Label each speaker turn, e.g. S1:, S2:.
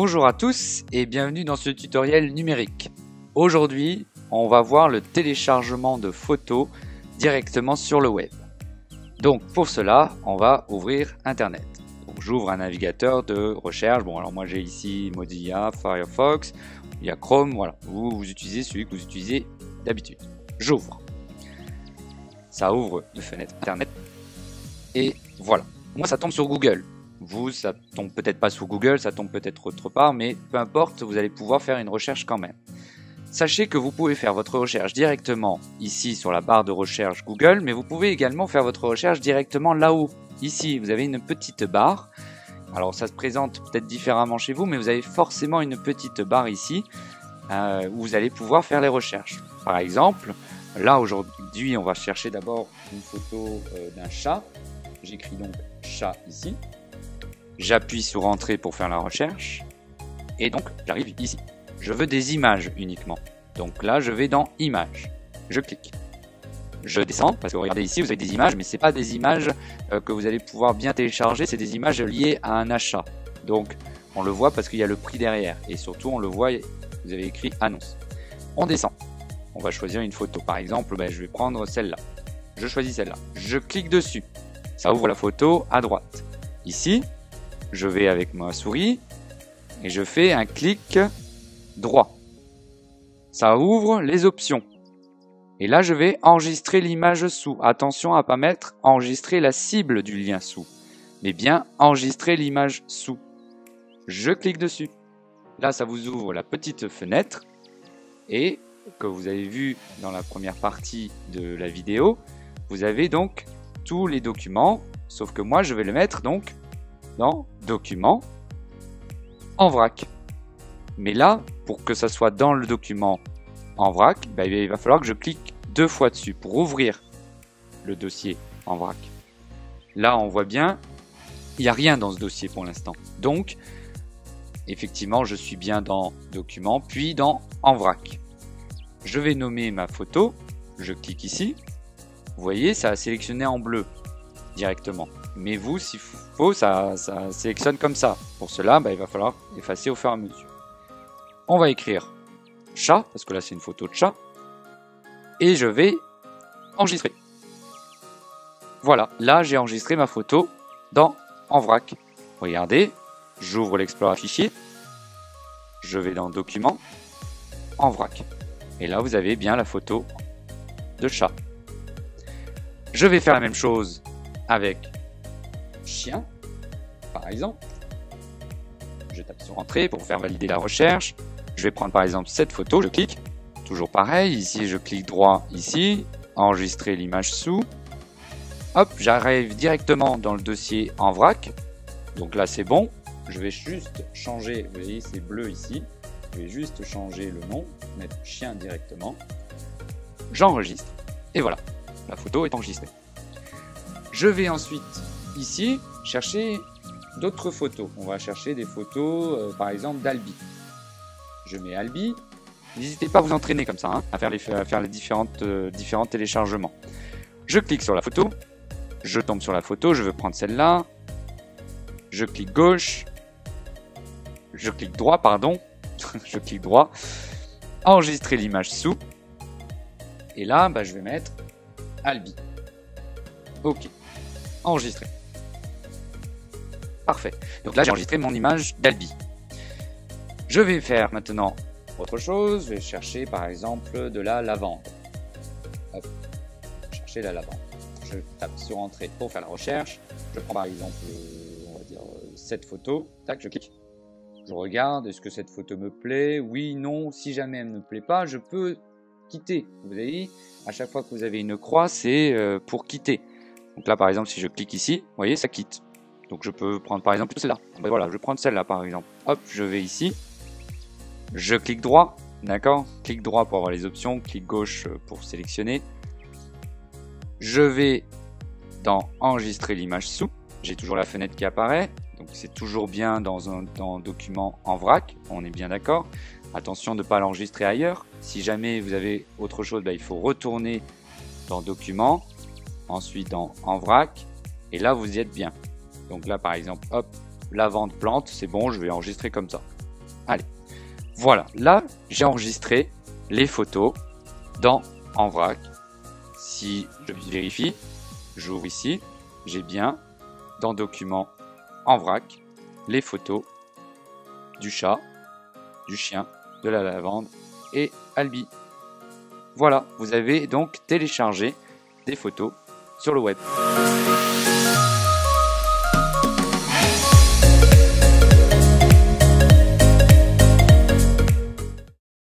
S1: Bonjour à tous et bienvenue dans ce tutoriel numérique. Aujourd'hui, on va voir le téléchargement de photos directement sur le web. Donc pour cela, on va ouvrir Internet. Donc j'ouvre un navigateur de recherche. Bon, alors moi j'ai ici Mozilla, Firefox, il y a Chrome, voilà. Vous utilisez celui que vous utilisez d'habitude. J'ouvre. Ça ouvre une fenêtre Internet. Et voilà. Moi ça tombe sur Google. Vous, ça tombe peut-être pas sur Google, ça tombe peut-être autre part, mais peu importe, vous allez pouvoir faire une recherche quand même. Sachez que vous pouvez faire votre recherche directement ici sur la barre de recherche Google, mais vous pouvez également faire votre recherche directement là-haut. Ici, vous avez une petite barre. Alors ça se présente peut-être différemment chez vous, mais vous avez forcément une petite barre ici où vous allez pouvoir faire les recherches. Par exemple, là aujourd'hui, on va chercher d'abord une photo d'un chat. J'écris donc chat ici. J'appuie sur entrée pour faire la recherche. Et donc, j'arrive ici. Je veux des images uniquement. Donc là, je vais dans images. Je clique. Je descends, parce que regardez ici, vous avez des images, mais c'est pas des images que vous allez pouvoir bien télécharger, c'est des images liées à un achat. Donc, on le voit parce qu'il y a le prix derrière. Et surtout, on le voit, vous avez écrit annonce. On descend. On va choisir une photo. Par exemple, je vais prendre celle-là. Je choisis celle-là. Je clique dessus. Ça ouvre la photo à droite. Ici, je vais avec ma souris et je fais un clic droit. Ça ouvre les options. Et là, je vais enregistrer l'image sous. Attention à ne pas mettre enregistrer la cible du lien sous, mais bien enregistrer l'image sous. Je clique dessus. Là, ça vous ouvre la petite fenêtre et que vous avez vu dans la première partie de la vidéo, vous avez donc tous les documents, sauf que moi, je vais le mettre donc dans document en vrac. Mais là, pour que ça soit dans le document en vrac, il va falloir que je clique 2 fois dessus pour ouvrir le dossier en vrac. Là, on voit bien, il n'y a rien dans ce dossier pour l'instant. Donc, effectivement, je suis bien dans document, puis dans en vrac. Je vais nommer ma photo, je clique ici. Vous voyez, ça a sélectionné en bleu directement. Mais vous, s'il faut, ça sélectionne comme ça. Pour cela, il va falloir effacer au fur et à mesure. On va écrire chat, parce que là c'est une photo de chat. Et je vais enregistrer. Voilà, là j'ai enregistré ma photo dans en vrac. Regardez, j'ouvre l'Explorer fichier. Je vais dans Documents, en vrac. Et là vous avez bien la photo de chat. Je vais faire la même chose avec chien, par exemple. Je tape sur entrée pour faire valider la recherche. Je vais prendre par exemple cette photo, je clique. Toujours pareil, ici je clique droit ici, enregistrer l'image sous. Hop, j'arrive directement dans le dossier en vrac. Donc là c'est bon. Je vais juste changer, vous voyez c'est bleu ici. Je vais juste changer le nom, mettre chien directement. J'enregistre. Et voilà, la photo est enregistrée. Je vais ensuite ici chercher d'autres photos. On va chercher des photos par exemple d'Albi. Je mets Albi. N'hésitez pas à vous entraîner comme ça, à faire les différents téléchargements. Je clique sur la photo. Je tombe sur la photo. Je veux prendre celle-là. Je clique gauche. Je clique droit, pardon. Je clique droit. Enregistrer l'image sous. Et là, je vais mettre Albi. Ok. Enregistrer. Parfait. Donc là, j'ai enregistré mon image d'Albi. Je vais faire maintenant autre chose. Je vais chercher par exemple de la lavande. Hop. Chercher la lavande. Je tape sur entrée pour faire la recherche. Je prends par exemple, on va dire, cette photo. Tac, je clique. Je regarde. Est-ce que cette photo me plaît? Oui, non. Si jamais elle ne me plaît pas, je peux quitter. Vous avez à chaque fois que vous avez une croix, c'est pour quitter. Donc là, par exemple, si je clique ici, vous voyez, ça quitte. Donc je peux prendre par exemple celle-là. Voilà, je vais prendre celle-là par exemple. Hop, je vais ici. Je clique droit. D'accord? Clic droit pour avoir les options. Clic gauche pour sélectionner. Je vais dans enregistrer l'image sous. J'ai toujours la fenêtre qui apparaît. Donc c'est toujours bien dans un document en vrac. On est bien d'accord. Attention de ne pas l'enregistrer ailleurs. Si jamais vous avez autre chose, il faut retourner dans document. Ensuite dans en vrac. Et là, vous y êtes bien. Donc là, par exemple, hop, lavande plante, c'est bon, je vais enregistrer comme ça. Allez, voilà, là j'ai enregistré les photos dans En Vrac. Si je vérifie, j'ouvre ici, j'ai bien dans Documents En Vrac les photos du chat, du chien, de la lavande et Albi. Voilà, vous avez donc téléchargé des photos sur le web.